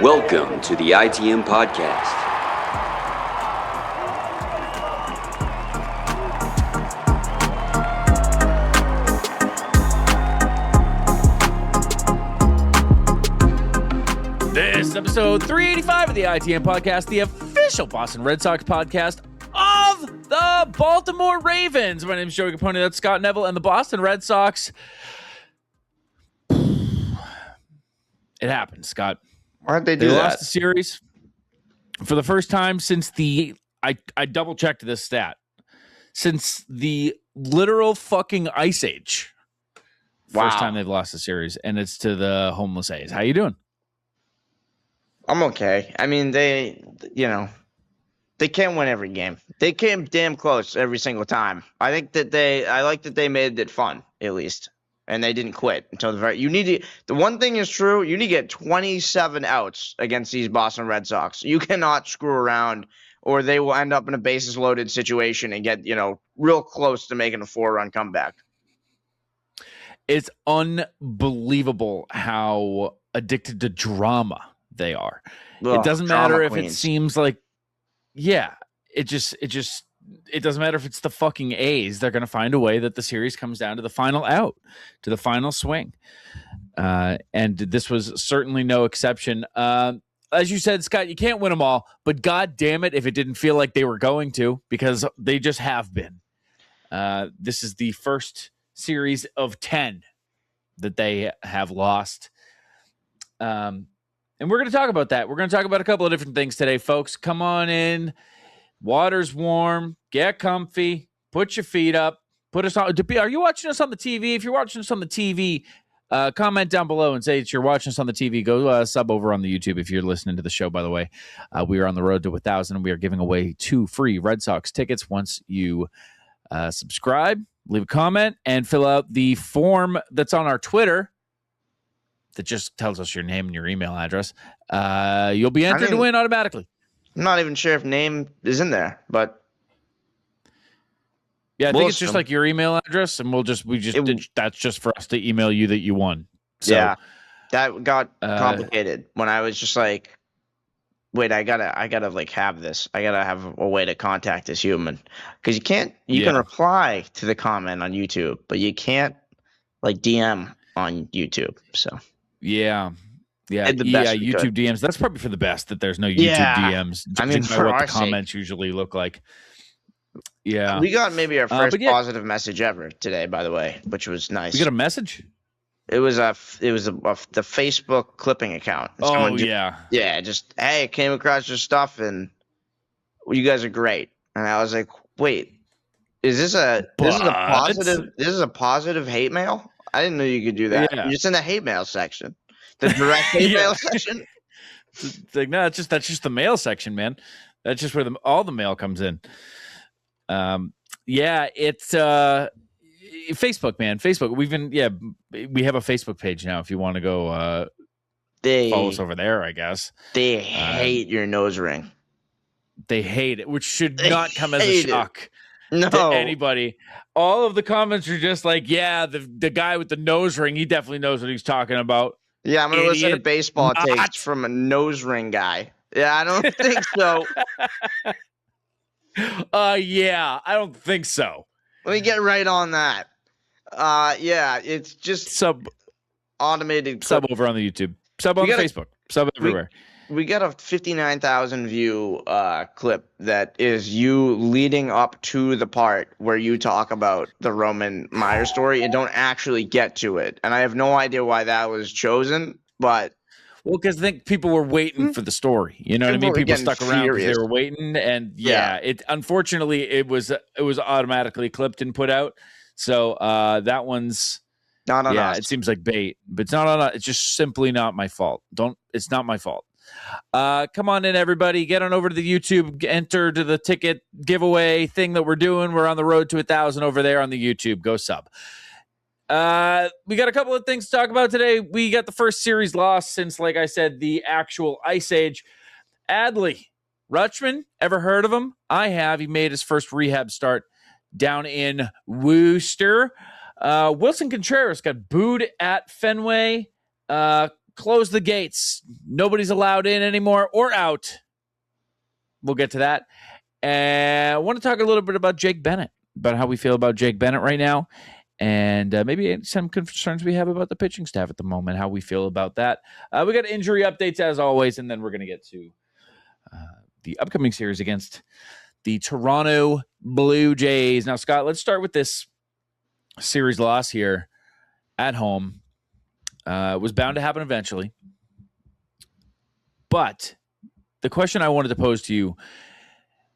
Welcome to the ITM Podcast. This is episode 385 of the ITM Podcast, the official Boston Red Sox podcast of the Baltimore Ravens. My name is Joey Copponi, that's Scott Neville, and the Boston Red Sox. It happened, Scott. Why'd they do that? They lost the series for the first time since I double-checked this stat, since the literal fucking Ice Age. Wow. First time they've lost the series, and it's to the homeless A's. How you doing? I'm okay. I mean, they can't win every game. They came damn close every single time. I like that they made it fun, at least. And they didn't quit until the very. The one thing is true. You need to get 27 outs against these Boston Red Sox. You cannot screw around, or they will end up in a bases loaded situation and get real close to making a 4-run comeback. It's unbelievable how addicted to drama they are. Ugh, it doesn't matter if queens. it seems like, it doesn't matter if it's the fucking A's. They're going to find a way that the series comes down to the final out, to the final swing. And this was certainly no exception. As you said, Scott, you can't win them all, but God damn it if it didn't feel like they were going to, because they just have been. This is the first series of 10 that they have lost. And we're going to talk about that. We're going to talk about a couple of different things today, folks. Come on in. Water's warm. Get comfy. Put your feet up. Put us on. Are you watching us on the TV? If you're watching us on the TV, comment down below and say that you're watching us on the TV. Go sub over on the YouTube if you're listening to the show, by the way. We are on the road to 1,000, and we are giving away 2 free Red Sox tickets once you subscribe, leave a comment, and fill out the form that's on our Twitter that just tells us your name and your email address. You'll be entered to win automatically. I'm not even sure if name is in there, but yeah, I think it's just like your email address, and that's just for us to email you that you won. So, yeah, that got complicated when I was just like, wait, I gotta like have this. I gotta have a way to contact this human, because you can reply to the comment on YouTube, but you can't like DM on YouTube. So YouTube DMs. That's probably for the best that there's no YouTube DMs. I mean, for what the comments usually look like. Yeah, we got maybe our first positive message ever today, by the way, which was nice. We got a message. It was the Facebook clipping account. Just hey, I came across your stuff and you guys are great. And I was like, wait, this is a positive hate mail? I didn't know you could do that. Yeah. You're just in the hate mail section, the direct hate mail section. It's like, no, that's just the mail section, man. That's just where all the mail comes in. It's Facebook, man. Facebook. We have a Facebook page now. If you want to go, follow us over there, I guess. They hate your nose ring. They hate it, which should not come as a shock. No. To anybody. All of the comments are just like, the guy with the nose ring, he definitely knows what he's talking about. Yeah, I'm going to listen to baseball takes from a nose ring guy. Yeah, I don't think so. I don't think so. Let me get right on that. It's just automated. Sub over on the YouTube. Sub on Facebook. Sub everywhere. We got a 59,000 view clip that is you leading up to the part where you talk about the Roman Meyer story and don't actually get to it. And I have no idea why that was chosen, but well, because I think people were waiting for the story. You know what I mean? People stuck around because they were waiting, and it unfortunately it was automatically clipped and put out. So that one's not on us. It seems like bait, but it's not on us. It's just simply not my fault. It's not my fault. Come on in, everybody. Get on over to the YouTube. Enter to the ticket giveaway thing that we're doing. We're on the road to 1,000 over there on the YouTube. Go sub. We got a couple of things to talk about today. We got the first series loss since, like I said, the actual Ice Age. Adley Rutschman, ever heard of him? I have. He made his first rehab start down in Worcester. Wilson Contreras got booed at Fenway. close the gates. Nobody's allowed in anymore or out. We'll get to that. And I want to talk a little bit about Jake Bennett, about how we feel about Jake Bennett right now, and maybe some concerns we have about the pitching staff at the moment, how we feel about that. We got injury updates as always, and then we're going to get to the upcoming series against the Toronto Blue Jays. Now, Scott, let's start with this series loss here at home. It was bound to happen eventually. But the question I wanted to pose to you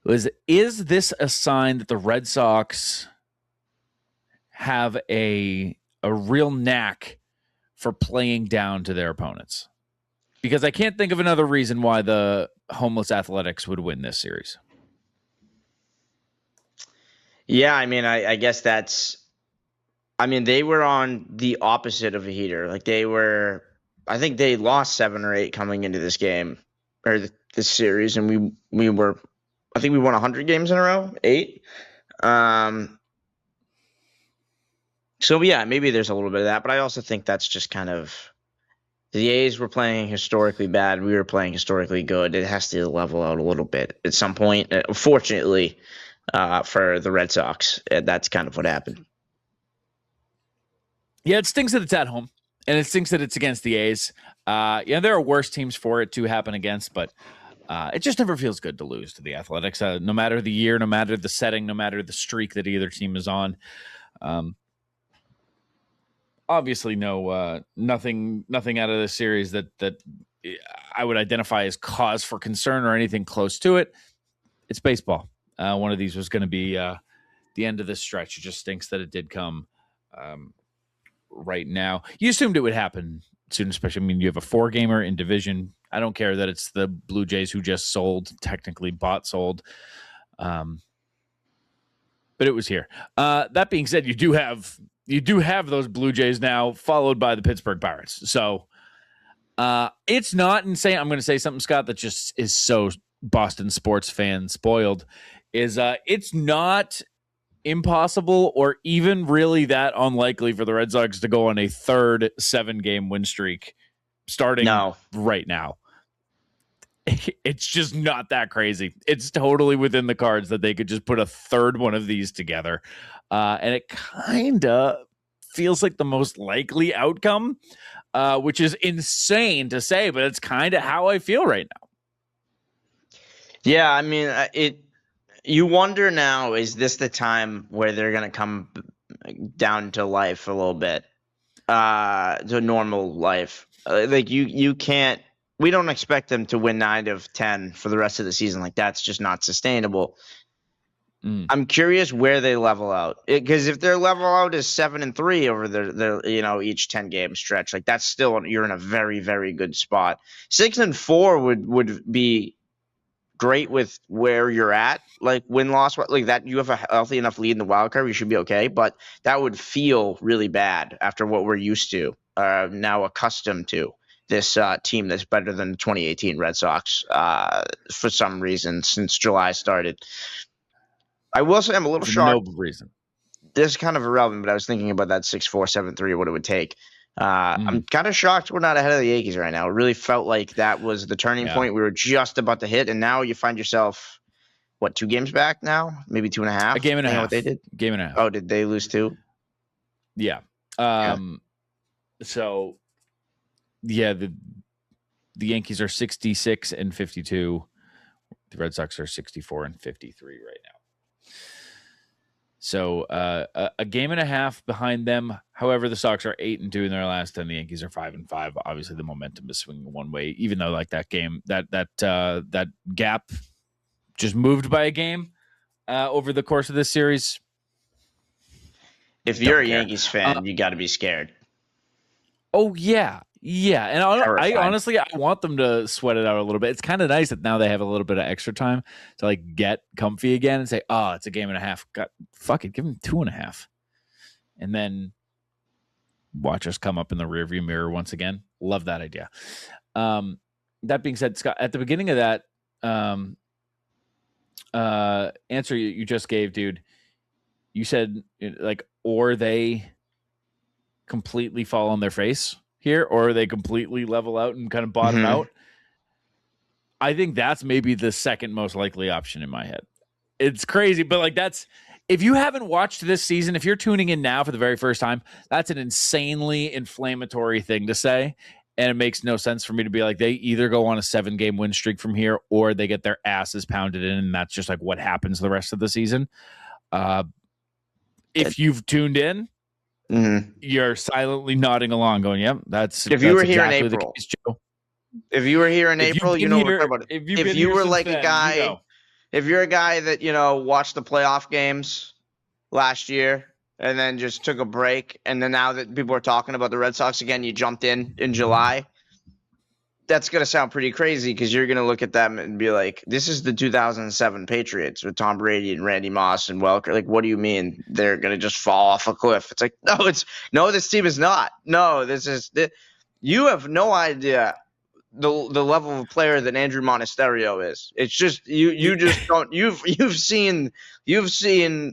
was, is this a sign that the Red Sox have a real knack for playing down to their opponents? Because I can't think of another reason why the homeless Athletics would win this series. Yeah, I mean, I guess they were on the opposite of a heater. Like I think they lost 7 or 8 coming into this game or this series, and I think we won 100 games in a row, 8. So yeah, maybe there's a little bit of that, but I also think that's just kind of the A's were playing historically bad. We were playing historically good. It has to level out a little bit at some point. Fortunately, for the Red Sox, that's kind of what happened. Yeah, it stinks that it's at home, and it stinks that it's against the A's. There are worse teams for it to happen against, but it just never feels good to lose to the Athletics, no matter the year, no matter the setting, no matter the streak that either team is on. Obviously, nothing out of this series that I would identify as cause for concern or anything close to it. It's baseball. One of these was going to be the end of this stretch. It just stinks that it did come right now. You assumed it would happen soon, especially. I mean, you have a 4-gamer in division. I don't care that it's the Blue Jays who just technically sold. But it was here. That being said, you do have those Blue Jays now, followed by the Pittsburgh Pirates. So it's not insane. I'm going to say something, Scott, that just is so Boston sports fan spoiled. It's not impossible or even really that unlikely for the Red Sox to go on a third 7-game win streak starting right now. It's just not that crazy. It's totally within the cards that they could just put a third one of these together. And it kind of feels like the most likely outcome, which is insane to say, but it's kind of how I feel right now. Yeah, I mean, you wonder now, is this the time where they're going to come down to life a little bit, to normal life? Like you can't, we don't expect them to win 9 of 10 for the rest of the season. Like, that's just not sustainable. I'm curious where they level out, because if their level out is 7-3 over their each 10-game stretch, like that's still, you're in a very, very good spot. 6-4 would be great with where you're at, like win-loss, like that. You have a healthy enough lead in the wild card, you should be okay. But that would feel really bad after what we're used to, now accustomed to. This team that's better than the 2018 Red Sox for some reason since July started. I will say I'm a little shocked. No reason. This is kind of irrelevant, but I was thinking about that 6-4, 7-3, what it would take. I'm kind of shocked we're not ahead of the Yankees right now. It really felt like that was the turning point we were just about to hit, and now you find yourself, 2 games back now? Maybe 2.5? A game and a half. What they did? Game and a half. Oh, did they lose 2? Yeah. So, yeah, the Yankees are 66-52. The Red Sox are 64-53 right now. So a game and a half behind them. However, the Sox are 8-2 in their last 10. The Yankees are 5-5. Obviously, the momentum is swinging one way, even though like that game, that gap just moved by a game over the course of this series. If you're a Yankees fan, you got to be scared. Oh yeah. Yeah, and I honestly, I want them to sweat it out a little bit. It's kind of nice that now they have a little bit of extra time to like get comfy again and say, "Oh, it's a game and a half. Fuck it, give them 2.5," and then watch us come up in the rearview mirror once again. Love that idea. That being said, Scott, at the beginning of that answer you just gave, dude, you said like, or they completely fall on their face. here, or they completely level out and kind of bottom out. I think that's maybe the second most likely option in my head. It's crazy, but like if you haven't watched this season, if you're tuning in now for the very first time, that's an insanely inflammatory thing to say. And it makes no sense for me to be like, they either go on a 7-game win streak from here or they get their asses pounded in. And that's just like what happens the rest of the season. If you've tuned in, you're silently nodding along going, yep, that's if you were exactly here in April, the case, Joe. If you were here in April, you know what we're talking about. If you were like a guy, if you're a guy that, watched the playoff games last year and then just took a break, and then now that people are talking about the Red Sox again, you jumped in July, that's going to sound pretty crazy because you're going to look at them and be like, this is the 2007 Patriots with Tom Brady and Randy Moss and Welker. Like, what do you mean they're going to just fall off a cliff? It's like, no, this team is not. No, you have no idea the level of player that Andrew Monasterio is. It's just you just don't you've seen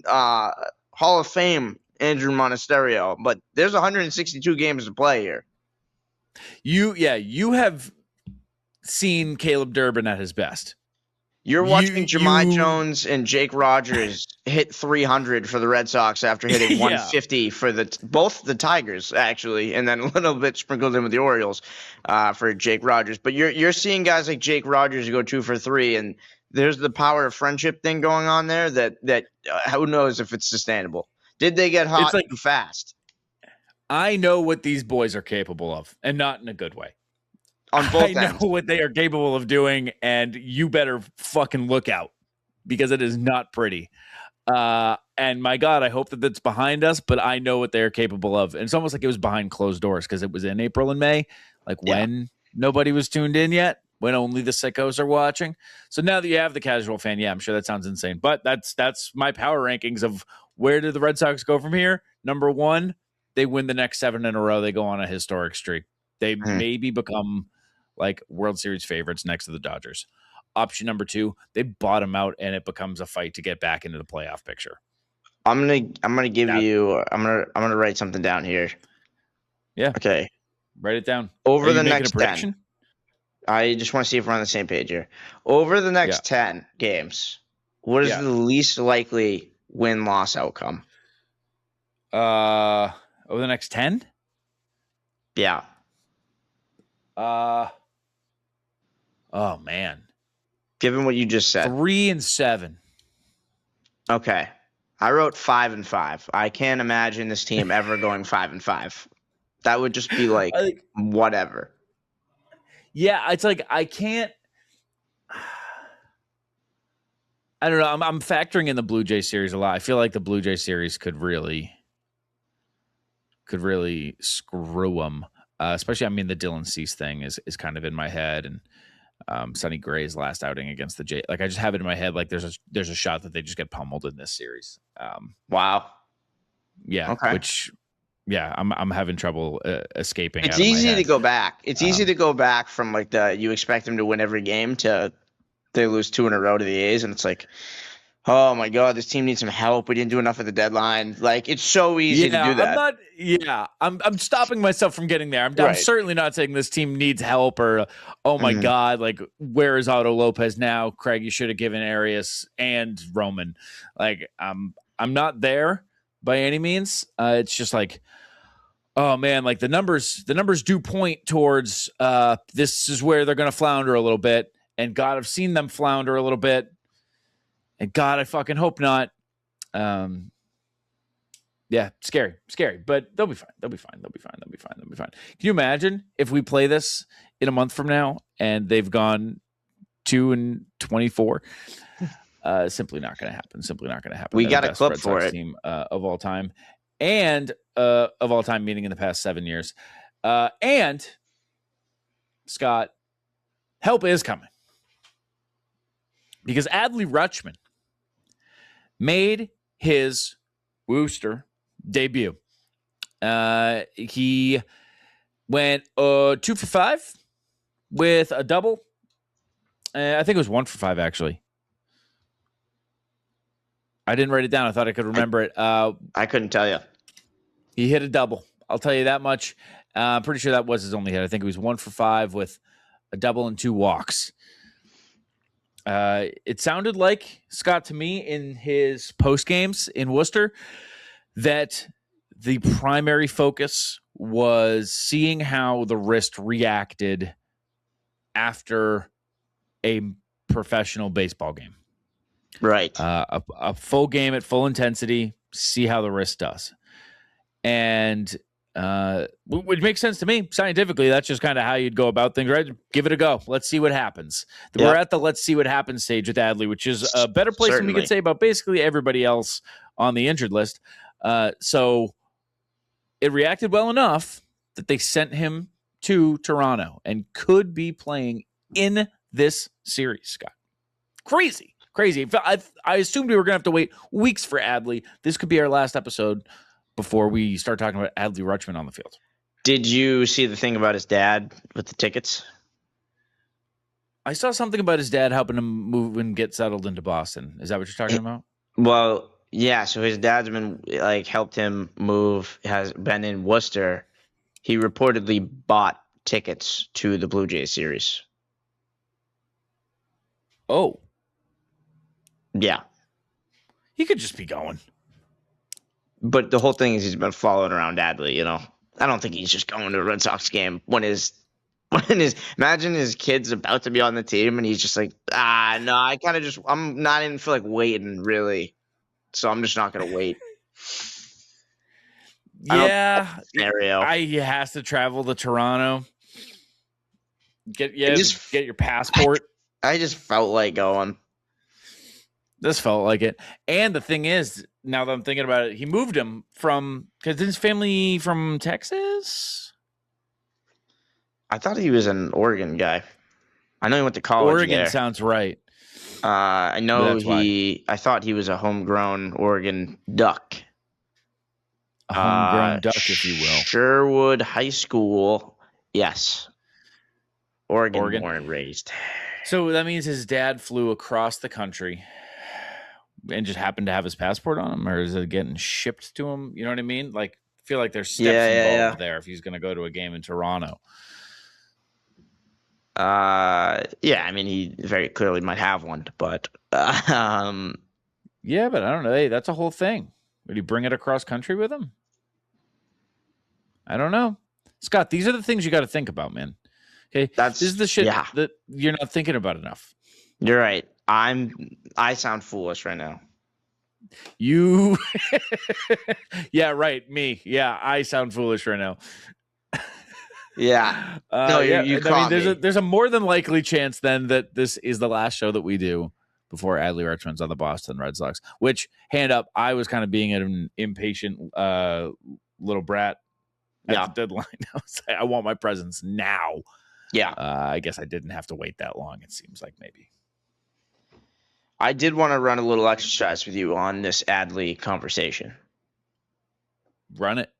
Hall of Fame Andrew Monasterio, but there's 162 games to play here. You have seen Caleb Durbin at his best. You're watching Jahmai Jones and Jake Rogers hit 300 for the Red Sox after hitting 150 for both the Tigers, actually, and then a little bit sprinkled in with the Orioles for Jake Rogers. But you're seeing guys like Jake Rogers go 2 for 3, and there's the power of friendship thing going on there that who knows if it's sustainable. Did they get hot and fast? I know what these boys are capable of, and not in a good way. On both ends. I know what they are capable of doing, and you better fucking look out because it is not pretty. And my God, I hope that that's behind us, but I know what they're capable of. And it's almost like it was behind closed doors because it was in April and May, like when nobody was tuned in yet, when only the sickos are watching. So now that you have the casual fan, I'm sure that sounds insane, but that's my power rankings of where do the Red Sox go from here? Number 1, they win the next 7 in a row. They go on a historic streak. They maybe become like World Series favorites next to the Dodgers. Option number 2, they bottom out and it becomes a fight to get back into the playoff picture. I'm gonna write something down here. Yeah. Okay. Write it down. Over the next 10. I just want to see if we're on the same page here. Over the next 10 games, what is the least likely win-loss outcome? Over the next 10? Yeah. Oh man. Given what you just said. 3-7. Okay. I wrote 5-5. I can't imagine this team ever going 5-5. That would just be like whatever. Yeah, it's like I can't. I don't know. I'm factoring in the Blue Jay series a lot. I feel like the Blue Jay series could really screw them. Especially, I mean, the Dylan Cease thing is kind of in my head, and Sonny Gray's last outing against the Jay. Like I just have it in my head. Like there's a shot that they just get pummeled in this series. Wow. Yeah. Okay. Which. Yeah, I'm having trouble escaping. It's easy to go back. It's easy to go back from like you expect them to win every game to they lose 2 in a row to the A's, and it's like, oh my God, this team needs some help. We didn't do enough at the deadline. Like it's so easy to do that. I'm stopping myself from getting there. I'm certainly not saying this team needs help or oh my God, like where is Otto Lopez now? Craig, you should have given Arias and Roman. Like I'm not there by any means. It's just like, oh man, like the numbers do point towards this is where they're going to flounder a little bit. And God, I've seen them flounder a little bit. And God, I fucking hope not. Yeah, scary, but they'll be fine. They'll be fine. Can you imagine if we play this in a month from now and they've gone 2-24? Simply not going to happen. We got a clip for it. Team of all time, and of all time, meaning in the past 7 years. And Scott, help is coming because Adley Rutschman made his Wooster debut. He went 2 for 5 with a double. I think it was 1 for 5 actually. I didn't write it down. I thought I could remember it. I couldn't tell you. He hit a double. I'll tell you that much. I'm pretty sure that was his only hit. I think it was 1 for 5 with a double and 2 walks. It sounded like, Scott, to me in his post games in Worcester, that the primary focus was seeing how the wrist reacted after a professional baseball game. Right. A full game at full intensity, see how the wrist does. And which makes sense to me scientifically. That's just kind of how you'd go about things, right? Give it a go. Let's see what happens. We're at the let's see what happens stage with Adley, which is a better place than we could say about basically everybody else on the injured list. So it reacted well enough that they sent him to Toronto and could be playing in this series, Scott. Crazy. I assumed we were going to have to wait weeks for Adley. This could be our last episode before we start talking about Adley Rutschman on the field. Did you see the thing about his dad with the tickets? I saw something about his dad helping him move and get settled into Boston. Is that what you're talking about? Well, yeah. So his dad's been helped him move, has been in Worcester. He reportedly bought tickets to the Blue Jays series. Oh. Yeah. He could just be going. But the whole thing is he's been following around Adley, you know. I don't think he's just going to a Red Sox game imagine his kid's about to be on the team and he's just like, no, I'm not even feel like waiting really. So I'm just not going to wait. Yeah. Scenario. He has to travel to Toronto. Get your passport. I just felt like going. This felt like it. And the thing is, now that I'm thinking about it, he moved him because his family from Texas? I thought he was an Oregon guy. I know he went to college Oregon there. Sounds right. I know I thought he was a homegrown Oregon Duck. A homegrown duck, if you will. Sherwood High School. Yes. Oregon born and raised. So that means his dad flew across the country and just happened to have his passport on him, or is it getting shipped to him? You know what I mean? Like, I feel like there's steps involved there if he's going to go to a game in Toronto. Yeah, I mean, he very clearly might have one, but yeah, but I don't know. Hey, that's a whole thing. Would he bring it across country with him? I don't know. Scott, these are the things you got to think about, man. Okay, this is the shit that you're not thinking about enough. You're right. I sound foolish right now. You, yeah, right. Me, yeah, I sound foolish right now. Yeah. No, you I mean, there's a more than likely chance then that this is the last show that we do before Adley Rutschman's on the Boston Red Sox. Which, hand up, I was kind of being an impatient little brat at the deadline. I want my presents now. Yeah. I guess I didn't have to wait that long. It seems like maybe. I did want to run a little exercise with you on this Adley conversation. Run it.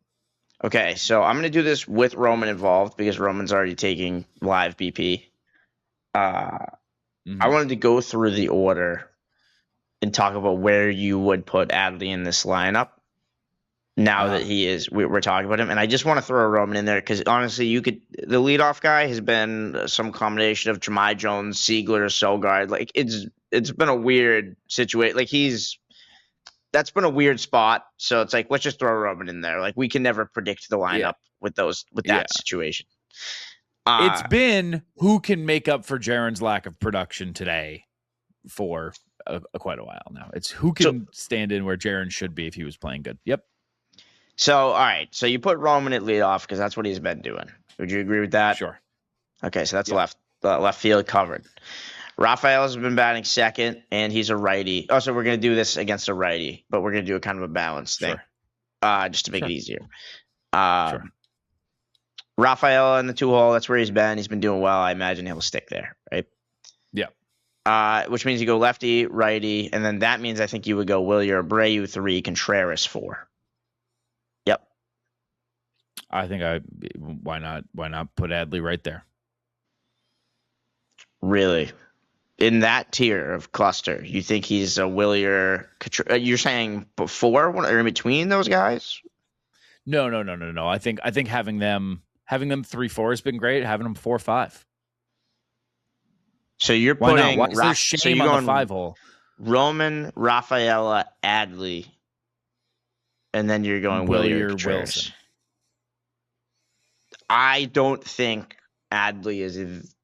Okay, so I'm going to do this with Roman involved because Roman's already taking live BP. I wanted to go through the order and talk about where you would put Adley in this lineup now that we're talking about him. And I just want to throw Roman in there because honestly, the leadoff guy has been some combination of Jahmai Jones, Siegler, Sogard. Like it's been a weird situation. Like that's been a weird spot. So it's like, let's just throw Roman in there. Like we can never predict the lineup with that situation. It's been who can make up for Jaron's lack of production today for quite a while now. It's who can stand in where Jaron should be if he was playing good. Yep. So, all right. So you put Roman at leadoff because that's what he's been doing. Would you agree with that? Sure. Okay. So that's left field covered. Rafael has been batting second, and he's a righty. Oh, so we're going to do this against a righty, but we're going to do a kind of a balanced thing just to make it easier. Sure. Rafael in the 2-hole, that's where he's been. He's been doing well. I imagine he'll stick there, right? Yeah. Which means you go lefty, righty, and then that means I think you would go Wilyer, Abreu 3, Contreras 4. Yep. I think why not put Adley right there? Really? In that tier of cluster, you think he's a Wilyer? You're saying before or in between those guys? No. I think having them 3-4 has been great. Having them 4-5. So you're Why not? putting Why is there shame on the 5 hole? Roman, Rafaela, Adley, and then you're going Willie or Contreras. Wilson. I don't think Adley is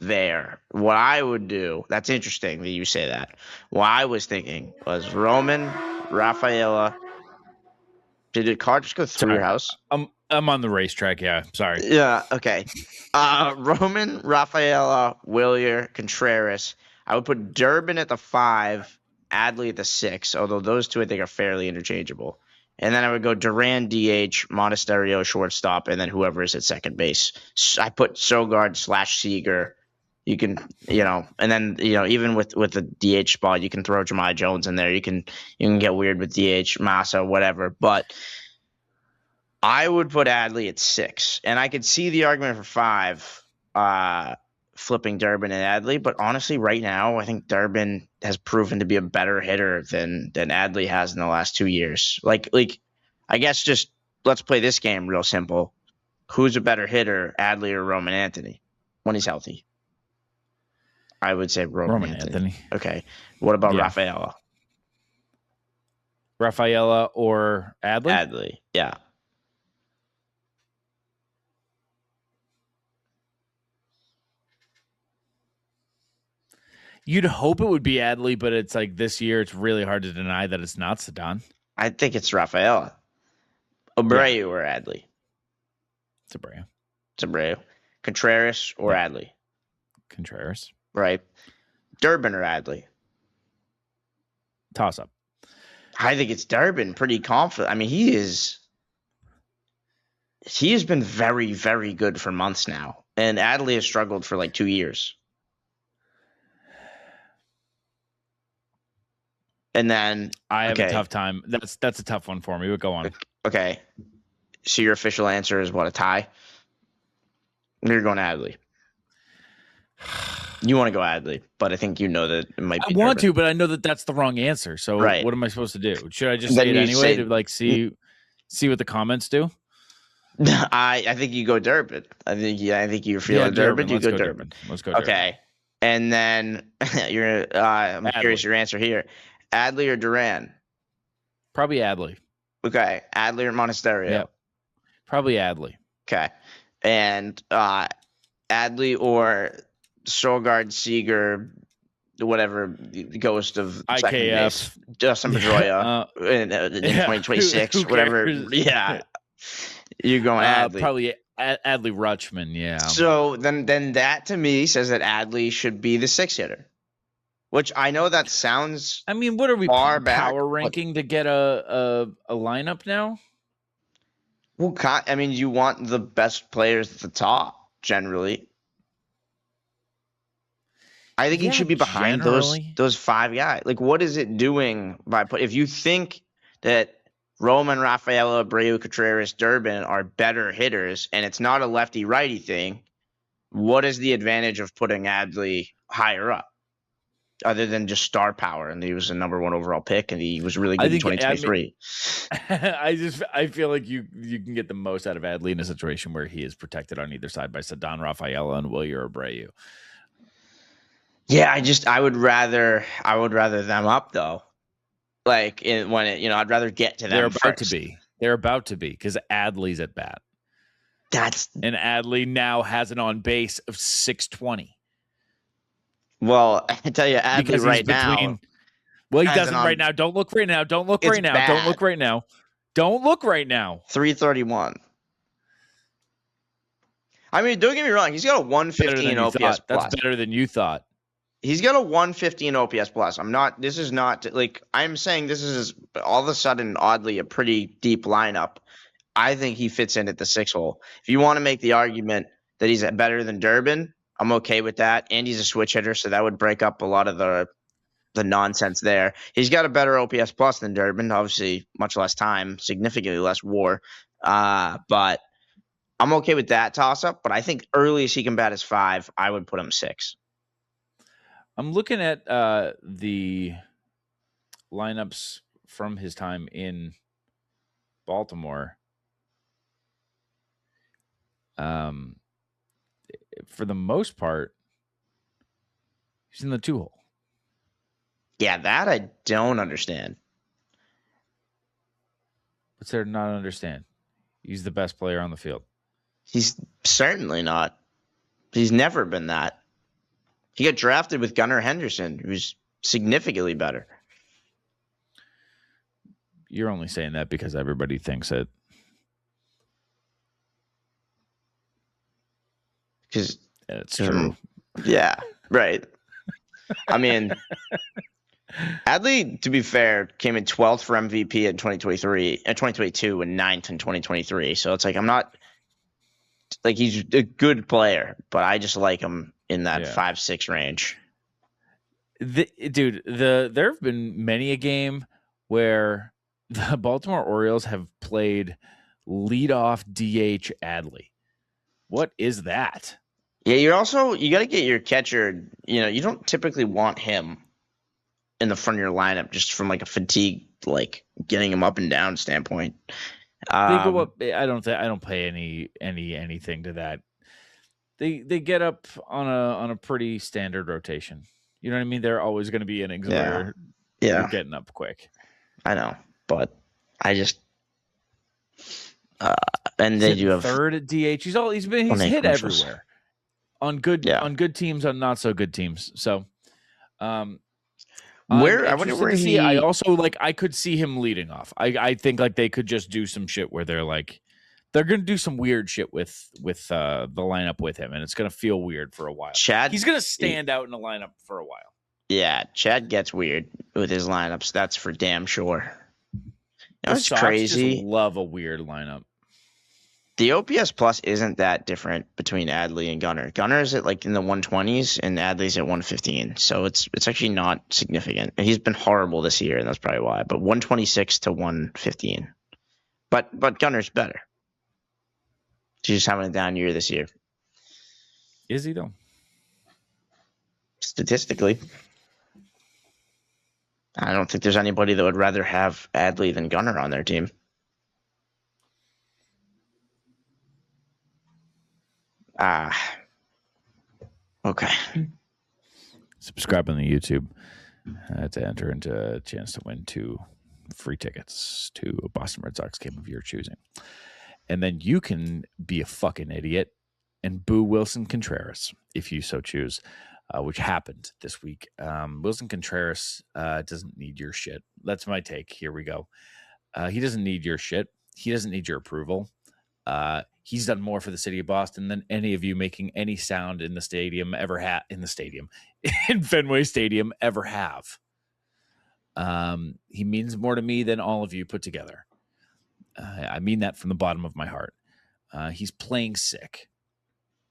there. What I would do, that's interesting that you say that. What I was thinking was Roman, Rafaela. Did the car just go through your house? I'm on the racetrack. Yeah, sorry. Yeah, okay. Roman, Rafaela, Willier, Contreras. I would put Durbin at the 5, Adley at the 6, although those two I think are fairly interchangeable. And then I would go Duran DH, Monasterio shortstop, and then whoever is at second base. I put Sogard / Seager. You can, and then even with the DH spot, you can throw Jemai Jones in there. You can get weird with DH, Massa, whatever. But I would put Adley at 6, and I could see the argument for 5, flipping Durbin and Adley. But honestly, right now, I think Durbin has proven to be a better hitter than Adley has in the last 2 years. Like I guess just let's play this game real simple. Who's a better hitter, Adley or Roman Anthony, when he's healthy? I would say Roman Anthony. Okay. What about Rafaela? Rafaela or Adley? Adley, yeah. You'd hope it would be Adley, but it's like this year, it's really hard to deny that it's not Sedon. I think it's Rafaela. Abreu or Adley? It's Abreu. It's Abreu. Contreras or Adley? Contreras. Right. Durbin or Adley? Toss up. I think it's Durbin. Pretty confident. I mean, he has been very, very good for months now, and Adley has struggled for like 2 years. And then I have a tough time. That's a tough one for me. But go on. Okay. So your official answer is what, a tie? You're going Adley. You want to go Adley, but I think that it might be. I want to, but I know that that's the wrong answer. So what am I supposed to do? Should I just say it anyway to like see what the comments do? I think you go Durbin. I think you're feeling Durbin. You go Durbin. Let's go. Okay, and then I'm curious your answer here. Adley or Duran? Probably Adley. Okay, Adley or Monasterio? Yep. Probably Adley. Okay, and Adley or Sogard, Seager, whatever, the ghost of IKF, second base, Justin Pedroia in 2026, whatever. Yeah, you're going Adley. Probably Adley Rutschman. Yeah. So then that to me says that Adley should be the 6th hitter, which I know that sounds. I mean, what are we power ranking to get a lineup now? Well, I mean, you want the best players at the top generally. I think he should be behind those 5 guys. Like, what is it doing if you think that Roman, Rafaela, Abreu, Contreras, Durbin are better hitters, and it's not a lefty-righty thing, what is the advantage of putting Adley higher up, other than just star power? And he was a number 1 overall pick, and he was really good in 2023. I feel like you can get the most out of Adley in a situation where he is protected on either side by Sedon, Rafaela, and Willier Abreu. Yeah, I would rather them up though. Like I'd rather get to them. They're about to be because Adley's at bat. And Adley now has an on base of 620. Well, I tell you, Adley right now. Well, he doesn't right now. Don't look right now. Don't look right now. Don't look right now. Don't look right now. 331. I mean, don't get me wrong. He's got a 115 OPS plus. That's better than you thought. He's got a 115 OPS plus. This is not like I'm saying this is all of a sudden oddly a pretty deep lineup. I think he fits in at the 6 hole. If you want to make the argument that he's better than Durbin, I'm okay with that. And he's a switch hitter, so that would break up a lot of the nonsense there. He's got a better OPS plus than Durbin, obviously much less time, significantly less WAR. But I'm okay with that toss up. But I think earliest he can bat is 5. I would put him 6. I'm looking at the lineups from his time in Baltimore. For the most part, he's in the 2-hole. Yeah, that I don't understand. What's there to not understand? He's the best player on the field. He's certainly not. He's never been that. He got drafted with Gunnar Henderson, who's significantly better. You're only saying that because everybody thinks it. Because It's true. Yeah, right. I mean, Adley, to be fair, came in 12th for MVP in 2022 and 9th in 2023. So it's like I'm not like he's a good player, but I just like him in that 5-6 range. Dude, there have been many a game where the Baltimore Orioles have played leadoff DH Adley. What is that? Yeah, you got to get your catcher. You don't typically want him in the front of your lineup just from like a fatigue, like getting him up and down standpoint. They go up. I don't pay anything to that. They get up on a pretty standard rotation. You know what I mean? They're always going to be innings where you're getting up quick. I know, but I just and they do have third at DH. He's hit everywhere on good teams, on not so good teams. So, I wonder where he. I also I could see him leading off. I think like they could just do some shit where they're going to do some weird shit with the lineup with him, and it's going to feel weird for a while. He's going to stand out in the lineup for a while. Yeah, Chad gets weird with his lineups. That's for damn sure. That's crazy. Just love a weird lineup. The OPS plus isn't that different between Adley and Gunnar. Gunner's at in the 120s and Adley's at 115. So it's actually not significant. And he's been horrible this year, and that's probably why. But 126 to 115. But Gunner's better. He's just having a down year this year. Is he though? Statistically. I don't think there's anybody that would rather have Adley than Gunnar on their team. Okay. Subscribe on the YouTube to enter into a chance to win 2 free tickets to a Boston Red Sox game of your choosing. And then you can be a fucking idiot and boo Wilson Contreras if you so choose, which happened this week. Wilson Contreras doesn't need your shit. That's my take. Here we go. He doesn't need your shit. He doesn't need your approval. He's done more for the city of Boston than any of you making any sound in the stadium ever in Fenway Stadium ever have. He means more to me than all of you put together. I mean that from the bottom of my heart. He's playing sick.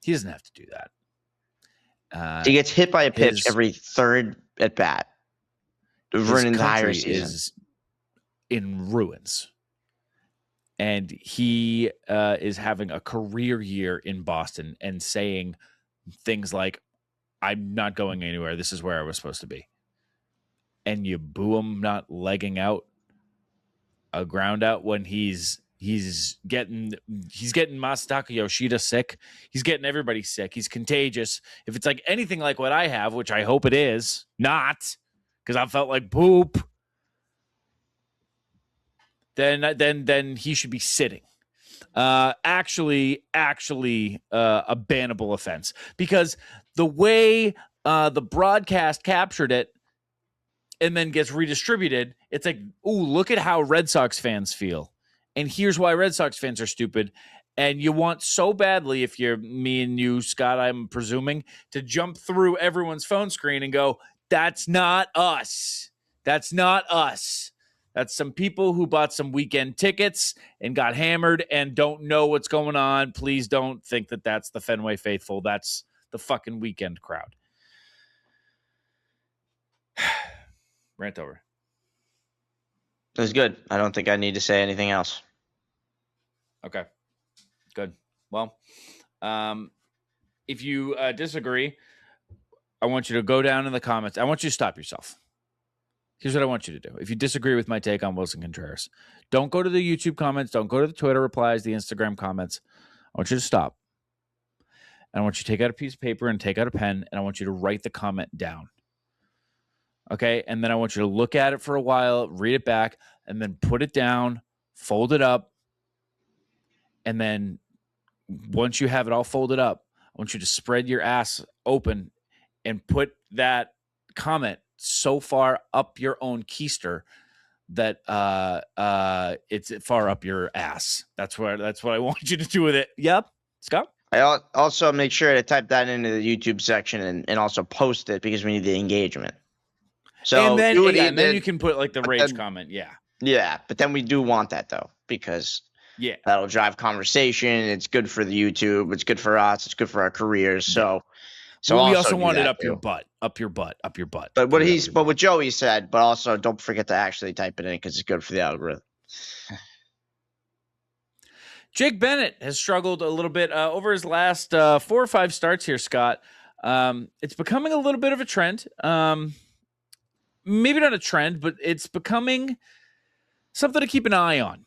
He doesn't have to do that. He gets hit by a pitch every third at bat for an entire season. Is in ruins. And he is having a career year in Boston and saying things like, I'm not going anywhere. This is where I was supposed to be. And you boo him not legging out a ground out when he's getting Masataka Yoshida sick. He's getting everybody sick. He's contagious. If it's like anything like what I have, which I hope it is not, because I felt like poop, then he should be sitting. Actually, a bannable offense, because the way the broadcast captured it and then gets redistributed, it's like, ooh, look at how Red Sox fans feel. And here's why Red Sox fans are stupid. And you want so badly, if you're me and you, Scott, I'm presuming, to jump through everyone's phone screen and go, that's not us. That's not us. That's some people who bought some weekend tickets and got hammered and don't know what's going on. Please don't think that that's the Fenway faithful. That's the fucking weekend crowd. Rant over. It was good. I don't think I need to say anything else. Okay. Good. Well, if you disagree, I want you to go down in the comments. I want you to stop yourself. Here's what I want you to do. If you disagree with my take on Wilson Contreras, don't go to the YouTube comments. Don't go to the Twitter replies, the Instagram comments. I want you to stop. And I want you to take out a piece of paper and take out a pen, and I want you to write the comment down. Okay? And then I want you to look at it for a while, read it back, and then put it down, fold it up, and then once you have it all folded up, I want you to spread your ass open and put that comment so far up your own keister that it's far up your ass. That's what I want you to do with it. Yep. Scott? I also make sure to type that into the YouTube section and also post it because we need the engagement. So and then, and then you can put like the rage comment. Yeah. Yeah, but then we do want that though because that'll drive conversation. It's good for the YouTube. It's good for us. It's good for our careers. So we also want it up your butt. But what Joey said, but also don't forget to actually type it in because it's good for the algorithm. Jake Bennett has struggled a little bit over his last 4 or 5 starts here, Scott. It's becoming a little bit of a trend. Maybe not a trend, but it's becoming something to keep an eye on.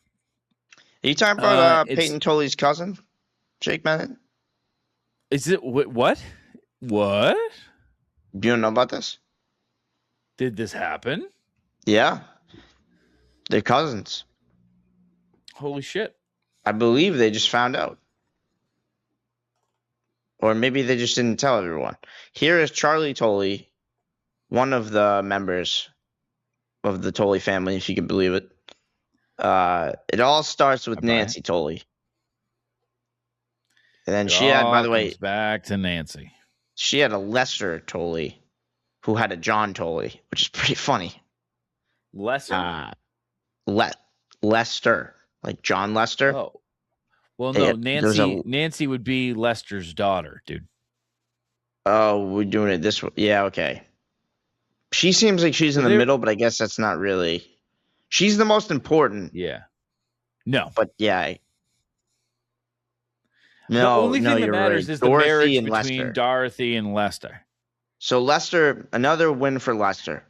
Are you talking about Peyton Tolley's cousin, Jake Bennett? Is it what? What? You don't know about this? Did this happen? Yeah. They're cousins. Holy shit. I believe they just found out. Or maybe they just didn't tell everyone. Here is Charlie Tolley, one of the members of the Tolley family, if you can believe it. It all starts with Nancy Tolley. And then she had, by the way, back to Nancy. She had a Lester Tolley who had a John Tolley, which is pretty funny. Lester? Lester. Like John Lester. Oh. Well, no, Nancy would be Lester's daughter, dude. Oh, we're doing it this way. Yeah, okay. She seems like she's in the middle, but I guess that's not really. She's the most important. Yeah. No. But yeah. No, the only thing that matters is the marriage between Lester. Dorothy and Lester. So Lester, another win for Lester.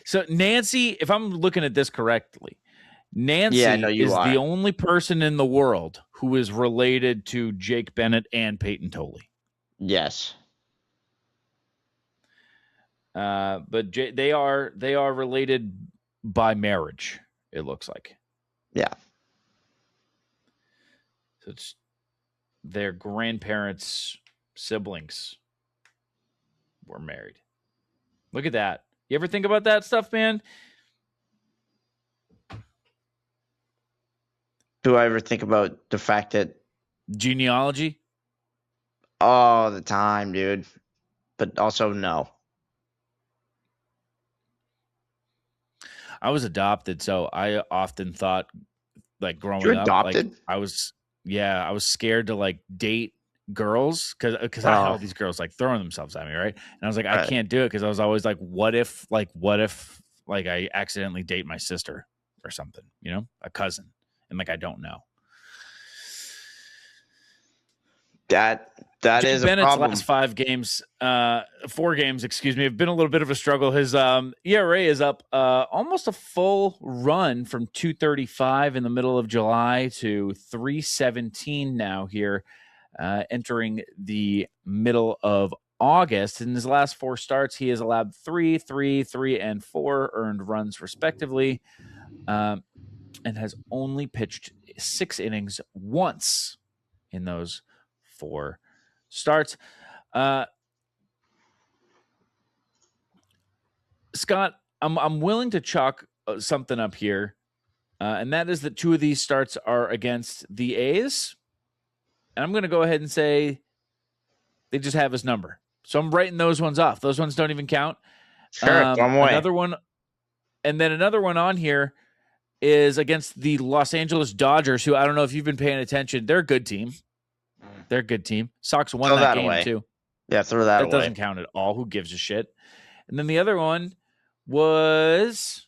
So Nancy, if I'm looking at this correctly, Nancy is the only person in the world who is related to Jake Bennett and Peyton Tolley. Yes. But they are related by marriage, it looks like. Yeah. So it's their grandparents' siblings were married. Look at that. You ever think about that stuff, man? Do I ever think about the fact that genealogy? All the time, dude. But also no. I was adopted, so I often thought, like growing You're up, adopted? like I was scared to like date girls because I had all these girls like throwing themselves at me, right? And I was like, I can't do it because I was always like, what if I accidentally date my sister or something, you know, a cousin, and like I don't know. That Jake is Bennett's a problem. last 4 games, have been a little bit of a struggle. His ERA is up almost a full run from 2.35 in the middle of July to 3.17 now here, entering the middle of August. In his last 4 starts, he has allowed 3, 3, 3, and 4 earned runs respectively, and has only pitched 6 innings once in those 4 starts. Scott, I'm willing to chalk something up here, and that is that 2 of these starts are against the A's, and I'm going to go ahead and say they just have his number. So I'm writing those ones off. Those ones don't even count. Sure, another one, and then another one on here is against the Los Angeles Dodgers, who I don't know if you've been paying attention. They're a good team. They're a good team. Sox won that game away. too. Yeah, throw that away. That doesn't count at all. Who gives a shit? And then the other one was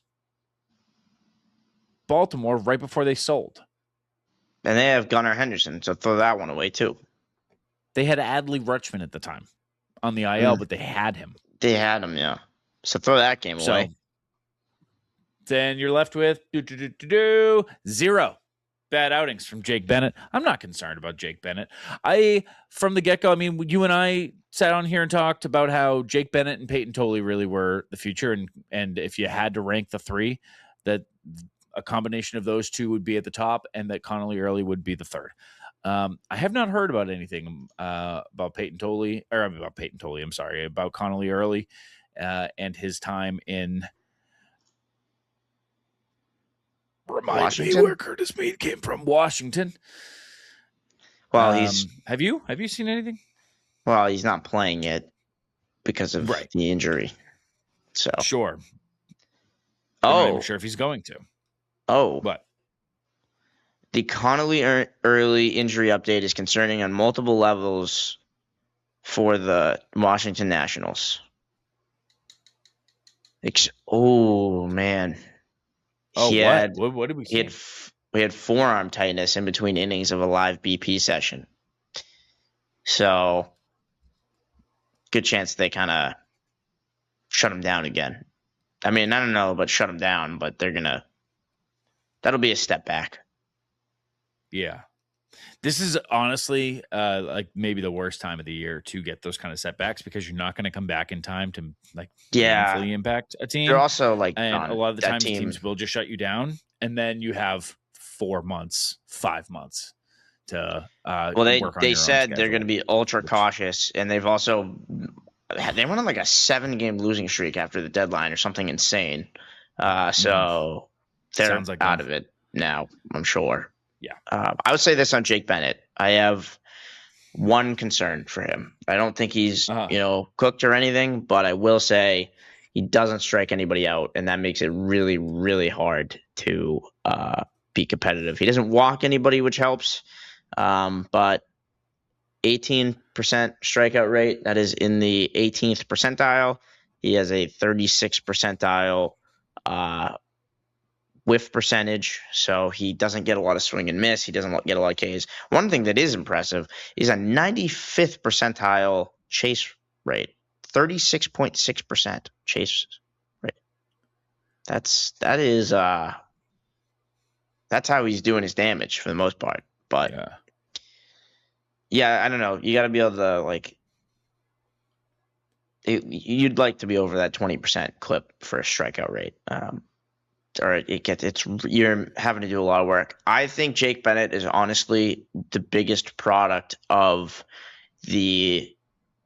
Baltimore right before they sold. And they have Gunnar Henderson, so throw that one away too. They had Adley Rutschman at the time on the IL, but they had him. They had him, yeah. So throw that game away. Then you're left with 0. bad outings from Jake Bennett. I'm not concerned about Jake Bennett. From the get-go, I mean, you and I sat on here and talked about how Jake Bennett and Peyton Tolley really were the future, and if you had to rank the three, that a combination of those two would be at the top, and that Connolly Early would be the third. I have not heard about anything about Peyton Tolley, I'm sorry, about Connolly Early and his time in. Remind me where Curtis Meade came from. Washington. Well, have you seen anything? Well, he's not playing it because of the injury. So sure. I'm not even sure if he's going to. What? The Connolly Early injury update is concerning on multiple levels for the Washington Nationals. Man. What did we see? We had forearm tightness in between innings of a live BP session. So, good chance they kind of shut him down again. I mean, I don't know about shut him down, but that'll be a step back. Yeah. This is honestly like maybe the worst time of the year to get those kind of setbacks because you're not going to come back in time to meaningfully impact a team. They're also and a lot of the times teams will just shut you down, and then you have 5 months to work on they your said own they're going to be ultra cautious, and they went on like a 7-game losing streak after the deadline or something insane. So they're out of it now, I'm sure. Yeah. I would say this on Jake Bennett. I have one concern for him. I don't think he's, cooked or anything, but I will say he doesn't strike anybody out, and that makes it really, really hard to be competitive. He doesn't walk anybody, which helps, but 18% strikeout rate, that is in the 18th percentile. He has a 36 percentile whiff percentage, so he doesn't get a lot of swing and miss. He doesn't get a lot of Ks. One thing that is impressive is a 95th percentile chase rate, 36.6% chase rate. That's how he's doing his damage for the most part. But yeah, I don't know. You got to be able to you'd like to be over that 20% clip for a strikeout rate. Or you're having to do a lot of work. I think Jake Bennett is honestly the biggest product of the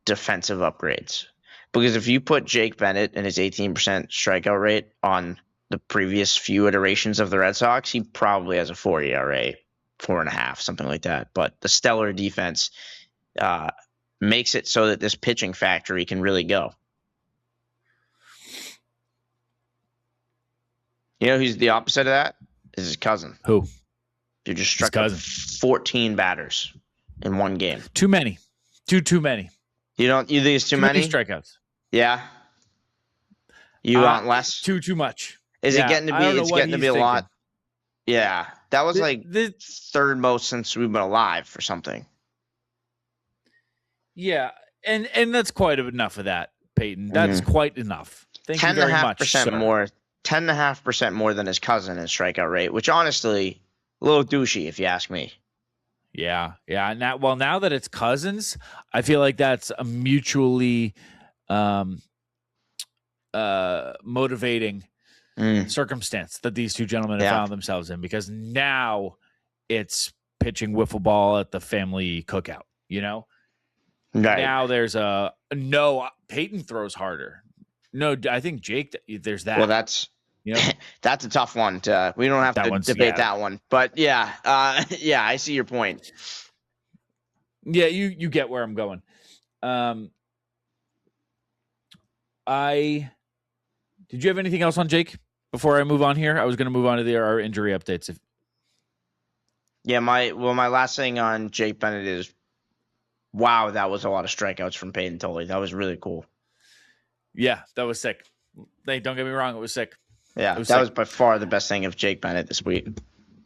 defensive upgrades. Because if you put Jake Bennett and his 18% strikeout rate on the previous few iterations of the Red Sox, he probably has a 4 ERA, 4.5, something like that. But the stellar defense makes it so that this pitching factory can really go. You know who's the opposite of that? Is his cousin. Who? You just struck out 14 batters in one game. Too many. Too many. You think it's too many? Strikeouts. Yeah. You want less? Too much. Is it getting to be? It's getting to be a lot. Yeah, that was third most since we've been alive or something. Yeah, and that's quite enough of that, Peyton. That's quite enough. Thank you very much. 10.5% more. 10.5% more than his cousin in strikeout rate, which honestly, a little douchey if you ask me. Yeah. Now that it's cousins, I feel like that's a mutually motivating circumstance that these two gentlemen have found themselves in, because now it's pitching wiffle ball at the family cookout, Right. Now there's Peyton throws harder. No, I think Jake, there's that. Well, that's that's a tough one. We don't have to debate that one. But yeah, I see your point. Yeah, you get where I'm going. Did you have anything else on Jake before I move on here? I was going to move on to our injury updates. Yeah, my last thing on Jake Bennett is, wow, that was a lot of strikeouts from Peyton Tolley. That was really cool. Yeah, that was sick. Don't get me wrong, it was sick. Yeah, that was by far the best thing of Jake Bennett this week,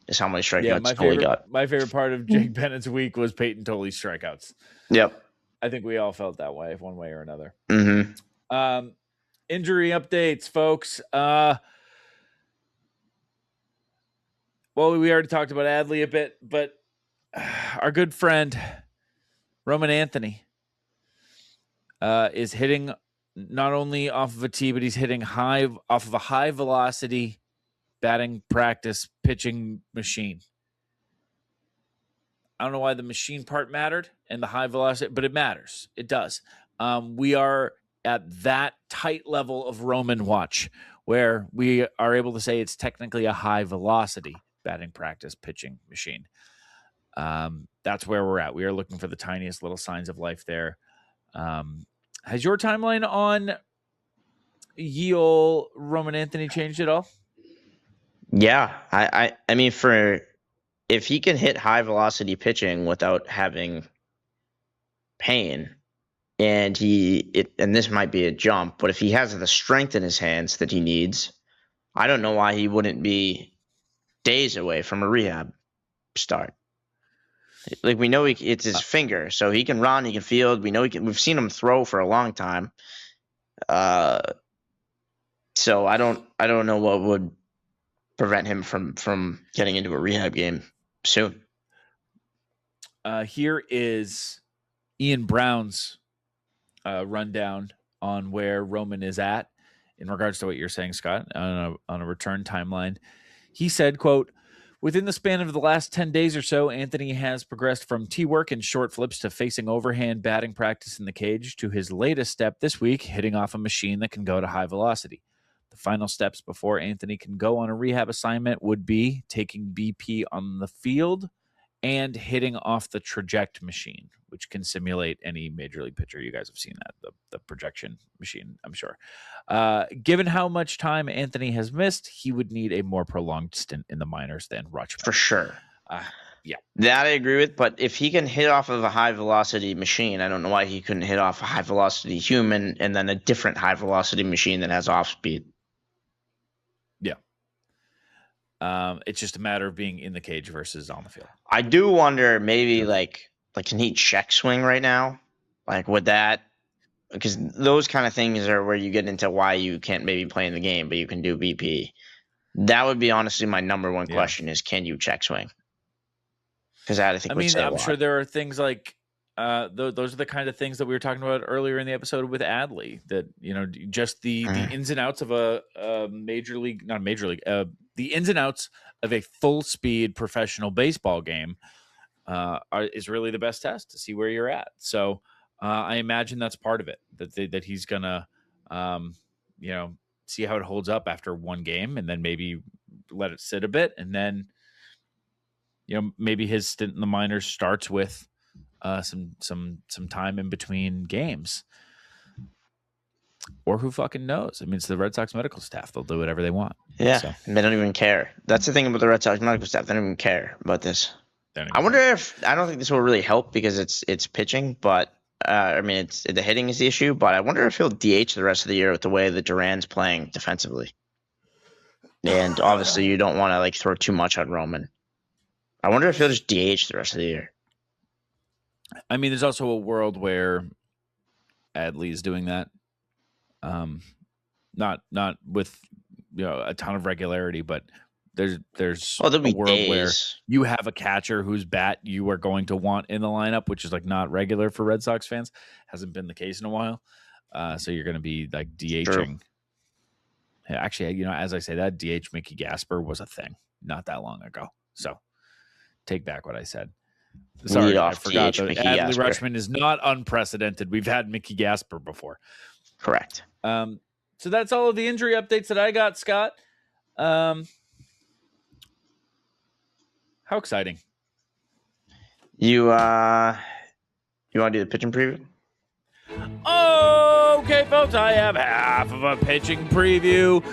is how many strikeouts Tolley got. My favorite part of Jake Bennett's week was Peyton Tolley's strikeouts. Yep. I think we all felt that way, one way or another. Mm-hmm. Injury updates, folks. Well, Well, we already talked about Adley a bit, but our good friend Roman Anthony is hitting not only off of a tee, but he's hitting off of a high velocity batting practice pitching machine. I don't know why the machine part mattered and the high velocity, but it matters. It does. We are at that tight level of Roman watch where we are able to say it's technically a high velocity batting practice pitching machine. That's where we're at. We are looking for the tiniest little signs of life there. Has your timeline on ye ol' Roman Anthony changed at all? Yeah, I mean, if he can hit high velocity pitching without having pain, and this might be a jump, but if he has the strength in his hands that he needs, I don't know why he wouldn't be days away from a rehab start. Like, we know it's his finger, so he can run, he can field. We know we've seen him throw for a long time. So I don't know what would prevent him from getting into a rehab game soon. Here is Ian Brown's rundown on where Roman is at in regards to what you're saying, Scott, on a return timeline. He said, quote, "Within the span of the last 10 days or so, Anthony has progressed from tee work and short flips to facing overhand batting practice in the cage to his latest step this week, hitting off a machine that can go to high velocity. The final steps before Anthony can go on a rehab assignment would be taking BP on the field and hitting off the traject machine, which can simulate any major league pitcher. You guys have seen that, the projection machine, I'm sure. Given how much time Anthony has missed, he would need a more prolonged stint in the minors than Rutschman." For sure. Yeah. That I agree with, but if he can hit off of a high velocity machine, I don't know why he couldn't hit off a high velocity human and then a different high velocity machine that has off speed. Yeah. It's just a matter of being in the cage versus on the field. I do wonder, maybe like can he check swing right now? Like, would that, because those kind of things are where you get into why you can't maybe play in the game, but you can do BP. That would be honestly my number one question is, can you check swing? Because I think I'm sure there are things like those are the kind of things that we were talking about earlier in the episode with Adley, that, you know, just the ins and outs of the ins and outs of a full speed professional baseball game is really the best test to see where you're at. So I imagine that's part of it, that he's gonna see how it holds up after one game and then maybe let it sit a bit, and then maybe his stint in the minors starts with some time in between games, or who fucking knows? I mean, it's the Red Sox medical staff; they'll do whatever they want. Yeah, so. They don't even care. That's the thing about the Red Sox medical staff; they don't even care about this. I wonder if, I don't think this will really help because it's pitching, but I mean, the hitting is the issue. But I wonder if he'll DH the rest of the year with the way that Duran's playing defensively. And obviously, you don't want to throw too much on Roman. I wonder if he'll just DH the rest of the year. I mean, there's also a world where Adley is doing that. Not with a ton of regularity, but there's a world days where you have a catcher whose bat you are going to want in the lineup, which is not regular for Red Sox fans. Hasn't been the case in a while. So you're going to be DHing. True. Yeah, actually, as I say that, DH Mickey Gasper was a thing not that long ago. So take back what I said. Sorry, I forgot that Adley Rutschman is not unprecedented. We've had Mickey Gasper before. Correct. So that's all of the injury updates that I got, Scott. How exciting. You want to do the pitching preview? Okay, folks, I have half of a pitching preview.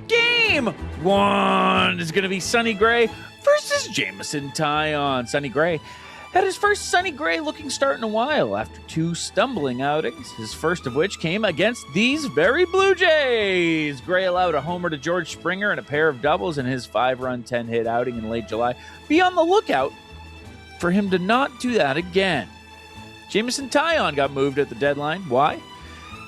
Game 1 is going to be Sonny Gray versus Jameson Taillon. Sonny Gray had his first Sonny Gray looking start in a while after 2 stumbling outings, his first of which came against these very Blue Jays. Gray allowed a homer to George Springer and a pair of doubles in his 5-run, 10-hit outing in late July. Be on the lookout for him to not do that again. Jameson Taillon got moved at the deadline. Why?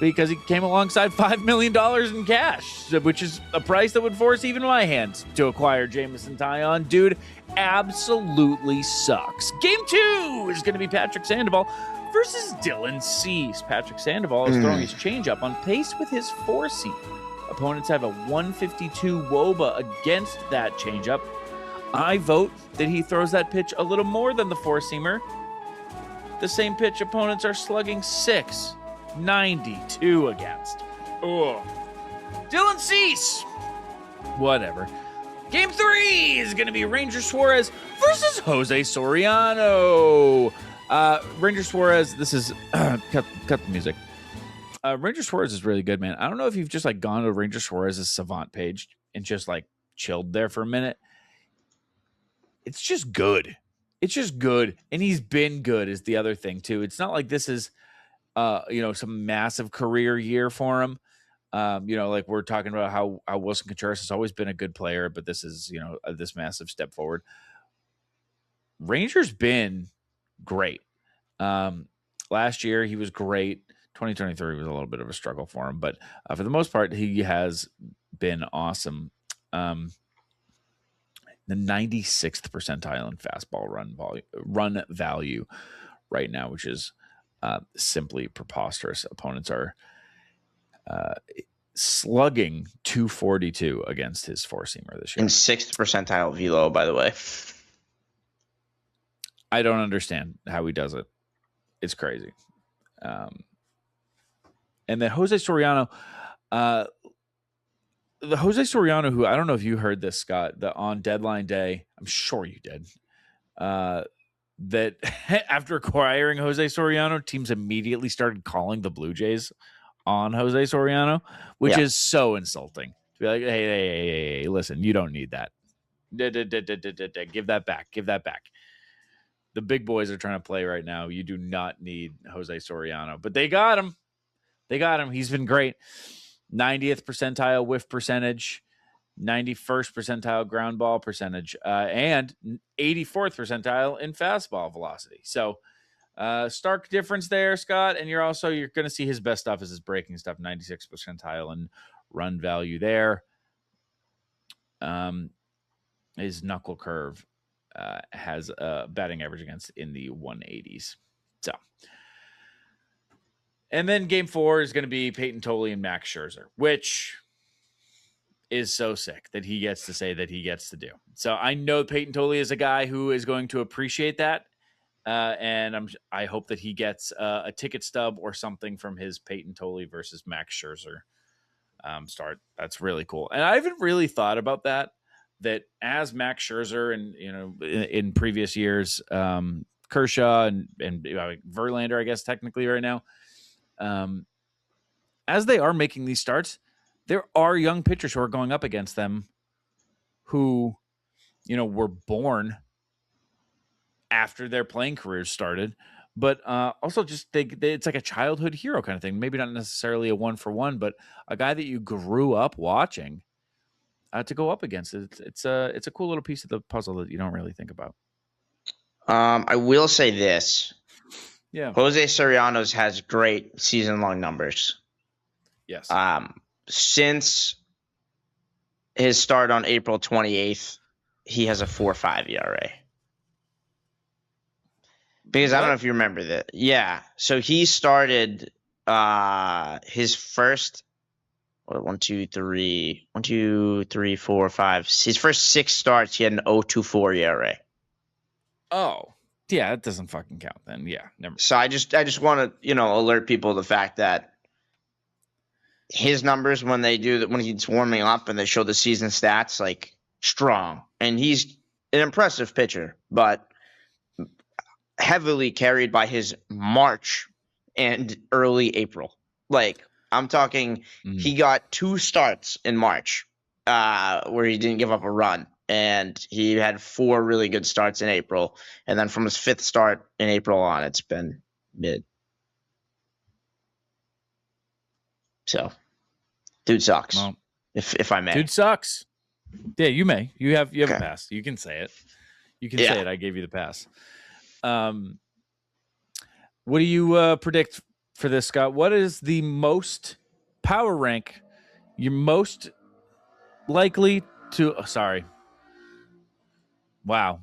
because he came alongside $5 million in cash, which is a price that would force even my hand to acquire Jameson Taillon. Dude absolutely sucks. Game 2 is going to be Patrick Sandoval versus Dylan Cease. Patrick Sandoval is throwing his changeup on pace with his four-seam. Opponents have a 152 WOBA against that changeup. I vote that he throws that pitch a little more than the four-seamer. The same pitch opponents are slugging 692 against. Ugh. Dylan Cease. Whatever. Game 3 is going to be Ranger Suarez versus Jose Soriano. Ranger Suarez, this is... cut the music. Ranger Suarez is really good, man. I don't know if you've just like gone to Ranger Suarez's Savant page and just like chilled there for a minute. It's just good. It's just good. And he's been good is the other thing too. It's not like this is, some massive career year for him. Like we're talking about how Wilson Contreras has always been a good player, but this is, this massive step forward. Ranger's been great. Last year he was great. 2023 was a little bit of a struggle for him, but for the most part, he has been awesome. The 96th percentile in fastball run value right now, which is simply preposterous. Opponents are slugging 242 against his four-seamer this year. In 6th percentile velo, by the way. I don't understand how he does it. It's crazy. And then Jose Soriano, who I don't know if you heard this, Scott, that on deadline day, I'm sure you did, that after acquiring Jose Soriano, teams immediately started calling the Blue Jays on Jose Soriano, which is so insulting. To be like, hey, listen, you don't need that. Give that back. Give that back. The big boys are trying to play right now. You do not need Jose Soriano, but they got him. He's been great. 90th percentile whiff percentage, 91st percentile ground ball percentage, and 84th percentile in fastball velocity. So stark difference there, Scott. And you're going to see his best stuff is his breaking stuff, 96th percentile and run value there. His knuckle curve has a batting average against in the 180s. So. And then game 4 is going to be Peyton Tolley and Max Scherzer, which is so sick that he gets to say that he gets to do. So I know Peyton Tolley is a guy who is going to appreciate that. And I hope that he gets a ticket stub or something from his Peyton Tolley versus Max Scherzer start. That's really cool. And I haven't really thought about that as Max Scherzer and, in previous years, Kershaw and Verlander, I guess, technically right now, as they are making these starts, there are young pitchers who are going up against them who, were born after their playing careers started, but also just it's like a childhood hero kind of thing. Maybe not necessarily a 1-for-1, but a guy that you grew up watching to go up against. It's a cool little piece of the puzzle that you don't really think about. I will say this. Yeah. Jose Soriano's has great season-long numbers. Yes. Since his start on April 28th, he has a 4.5 ERA. Because I don't know if you remember that. Yeah. So he started his first his first 6 starts, he had an 0.24 ERA. Oh. Yeah, that doesn't fucking count then. Yeah, never. So I just want to, alert people to the fact that his numbers when he's warming up and they show the season stats, like, strong. And he's an impressive pitcher, but heavily carried by his March and early April. Like, I'm talking, he got 2 starts in March where he didn't give up a run. And he had 4 really good starts in April. And then from his 5th start in April on, it's been mid. So, dude sucks. Well, if I may. Dude sucks. Yeah, you may. You have a pass. You can say it. Say it. I gave you the pass. What do you predict for this, Scott. What is the most power rank you're most likely to? Oh, sorry. Wow.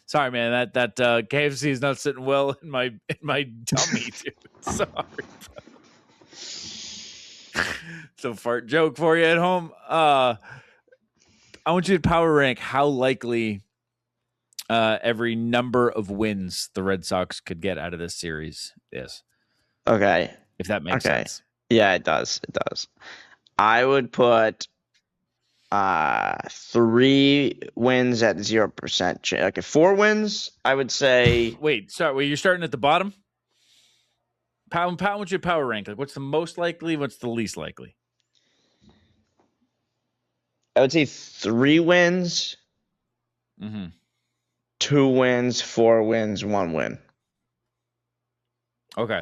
Sorry, man. That KFC is not sitting well in my tummy, dude. Sorry. It's a fart joke for you at home. I want you to power rank how likely every number of wins the Red Sox could get out of this series is. Okay. If that makes sense. Yeah, it does. It does. I would put 3 wins at 0%. Okay, 4 wins, I would say. Wait, you're starting at the bottom? How would you power rank? Like, what's the most likely? What's the least likely? I would say 3 wins, 2 wins, 4 wins, 1 win. Okay.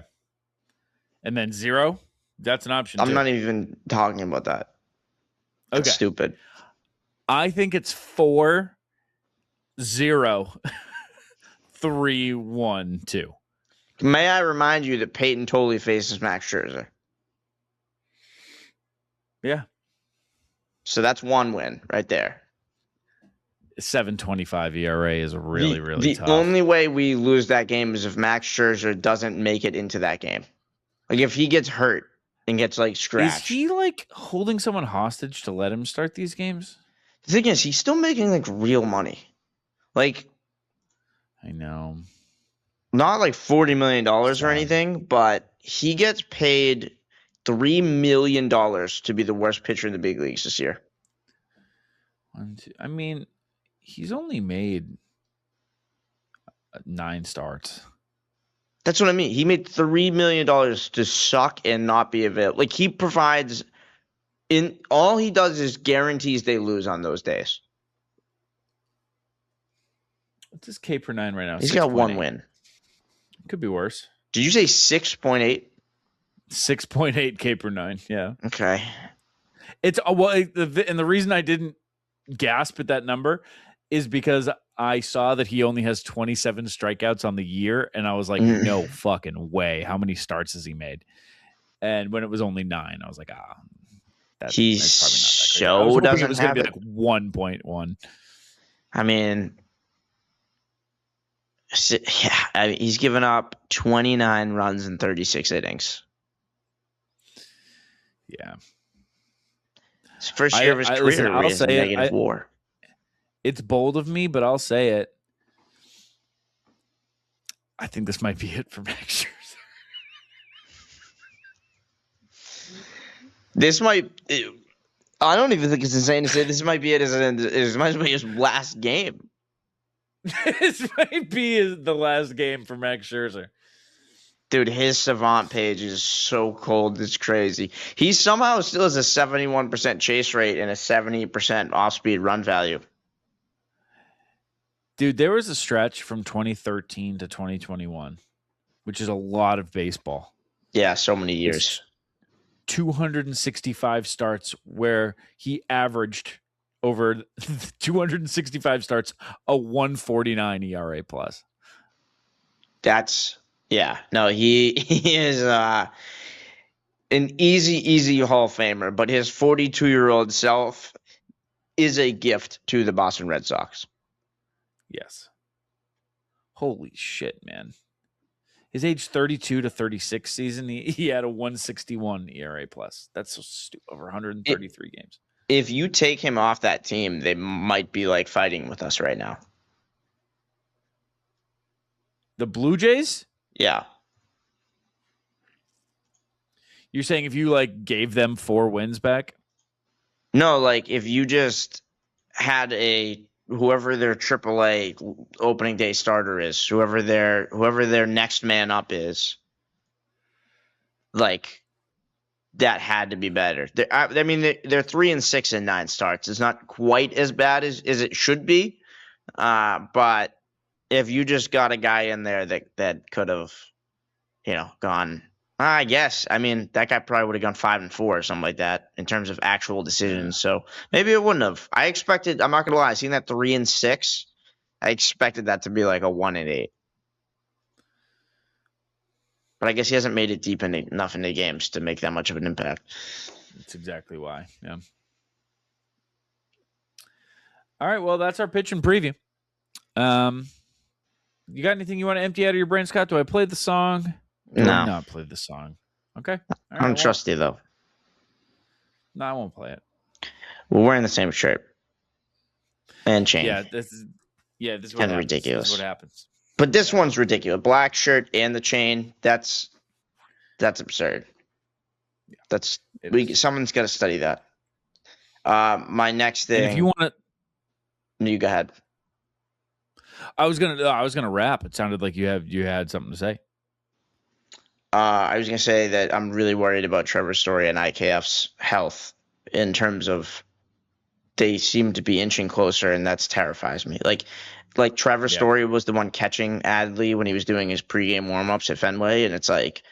And then 0? That's an option. I'm not even talking about that. That's stupid. I think it's 4, 0, 3, 1, 2. May I remind you that Peyton totally faces Max Scherzer? Yeah. So that's 1 win right there. 7.25 ERA is really tough. The only way we lose that game is if Max Scherzer doesn't make it into that game. Like if he gets hurt and gets like scratched. Is he like holding someone hostage to let him start these games? The thing is, he's still making like real money. Like, I know. Not like $40 million or anything, but he gets paid $3 million to be the worst pitcher in the big leagues this year. I mean, he's only made 9 starts. That's what I mean. He made $3 million to suck and not be available. Like he provides all he does is guarantees they lose on those days. What's his K per 9 right now? He's got 1 win. Could be worse. Did you say 6.8? 6.8 K per 9. Yeah. Okay. It's and the reason I didn't gasp at that number is because I saw that he only has 27 strikeouts on the year, and I was like, no fucking way. How many starts has he made? And when it was only 9, I was like, that's probably not that great. I was hoping it was going to be like 1.1. I mean, yeah, he's given up 29 runs in 36 innings. Yeah. His first year of his career was negative WAR. It's bold of me, but I'll say it. I think this might be it for Max Scherzer. This might. I don't even think it's insane to say this might be it as might be his last game. This might be the last game for Max Scherzer. Dude, his savant page is so cold. It's crazy. He somehow still has a 71% chase rate and a 70% off-speed run value. Dude, there was a stretch from 2013 to 2021, which is a lot of baseball. Yeah, so many years. It's 265 starts where he averaged over 265 starts a 1.49 ERA plus. That's he is an easy Hall of Famer, but his 42-year-old self is a gift to the Boston Red Sox. Yes. Holy shit, man. His age 32 to 36 season, he had a 161 ERA plus. That's so stupid. Over 133 games. If you take him off that team, they might be like fighting with us right now. The Blue Jays? Yeah. You're saying if you like gave them 4 wins back? No, like if you just had whoever their AAA opening day starter is, whoever their next man up is, like that had to be better. They're 3-6 in 9 starts. It's not quite as bad as it should be, but if you just got a guy in there that could have, gone, I guess. I mean, that guy probably would have gone 5-4 or something like that in terms of actual decisions. So maybe it wouldn't have. I'm not gonna lie, seeing that 3-6, I expected that to be like a 1-8. But I guess he hasn't made it deep enough into games to make that much of an impact. That's exactly why. Yeah. All right. Well, that's our pitch and preview. You got anything you want to empty out of your brain, Scott? Do I play the song? Do I not play the song? Okay. All right, I don't trust you, though. No, I won't play it. We're wearing the same shirt and chain. Yeah, this is what kind of happens. ridiculous. This is what happens. But this one's ridiculous. Black shirt and the chain. That's absurd. Yeah, someone's got to study that. My next thing. And if you want to, you go ahead. I was gonna wrap. It sounded like you had something to say. I was gonna say that I'm really worried about Trevor Story and IKF's health in terms of they seem to be inching closer, and that terrifies me. Like Trevor Story was the one catching Adley when he was doing his pregame warmups at Fenway, and it's like,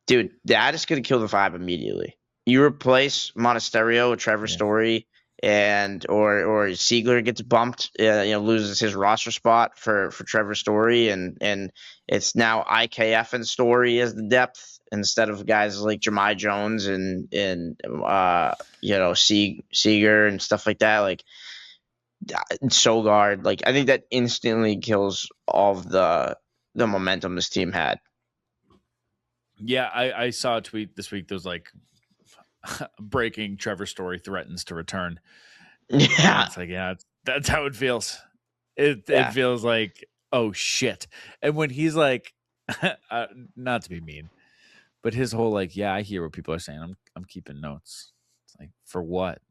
dude, that is gonna kill the vibe immediately. You replace Monasterio with Trevor Story, and or Siegler gets bumped, loses his roster spot for Trevor Story, and it's now IKF and Story as the depth instead of guys like Jahmai Jones and Seager and stuff like that. Like Sogard, like I think that instantly kills all of the momentum this team had. Yeah, I saw a tweet this week that was like, breaking Trevor Story threatens to return. Yeah. It's like, that's how it feels. It feels like, oh shit. And when he's like, not to be mean, but his whole like, yeah, I hear what people are saying. I'm keeping notes. It's like, for what?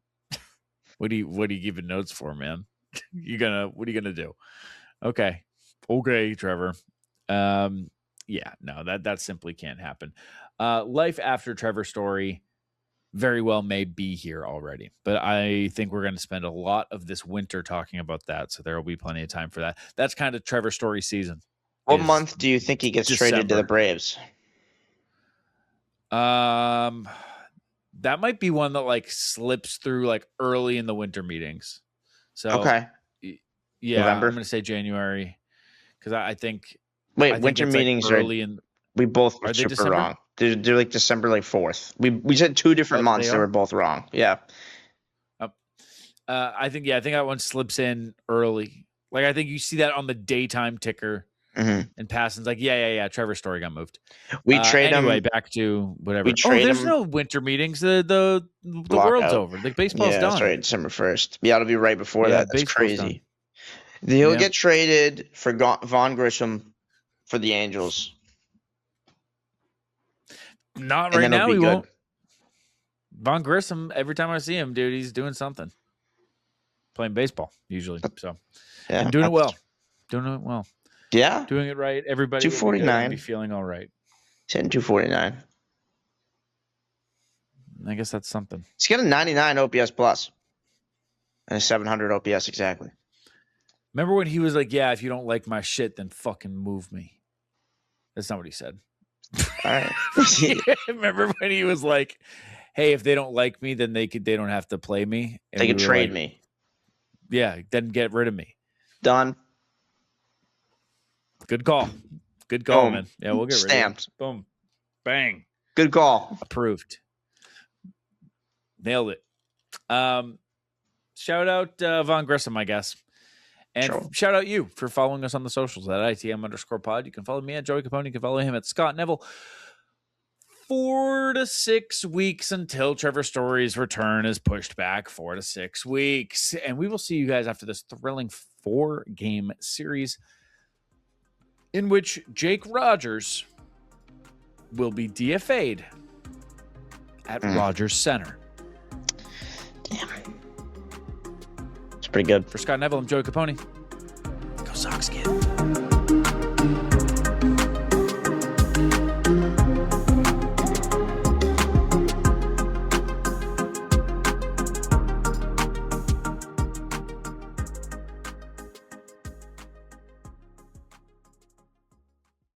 What are you giving notes for, man? What are you gonna do? Okay, Trevor. That simply can't happen. Life after Trevor Story very well may be here already, but I think we're going to spend a lot of this winter talking about that, so there will be plenty of time for that. That's kind of Trevor Story season. What month do you think he gets traded to the Braves? That might be one that like slips through like early in the winter meetings. So okay, November? I'm going to say January because I think. Wait, winter meetings like early in. We both were super wrong. They're like December 4th. We said two different months. They were both wrong. Yeah. I think that one slips in early. Like I think you see that on the daytime ticker, and Passon's like, yeah. Trevor Story got moved. We trade anyway. him. Back to whatever. There's him. No winter meetings. The world's over. Like baseball's done. That's right. December 1st. Yeah, it'll be right before that. That's crazy. He'll get traded for Vaughn Grissom for the Angels. Not right now. He won't. Vaughn Grissom, every time I see him, dude, he's doing something. Playing baseball, usually. So, and doing it well. Yeah. Doing it right. Everybody 249. Be feeling all right. He's hitting 249. I guess that's something. He's got a 99 OPS plus and a 700 OPS exactly. Remember when he was like, yeah, if you don't like my shit, then fucking move me. That's not what he said. All right. Remember when he was like, hey, if they don't like me, then they don't have to play me. And they can trade me. Yeah, then get rid of me. Done. Good call. Boom. Man. Yeah, we'll get stamped. Rid of it. Boom. Bang. Good call. Approved. Nailed it. Shout out Vaughn Grissom, I guess. And shout out you for following us on the socials at ITM_pod. You can follow me at Joey Copponi. You can follow him at Scott Neville. 4 to 6 weeks until Trevor Story's return is pushed back. 4 to 6 weeks. And we will see you guys after this thrilling 4-game series in which Jake Rogers will be DFA'd at Rogers Center. Damn. It's pretty good. For Scott Neville, I'm Joey Copponi. Go Sox, kid.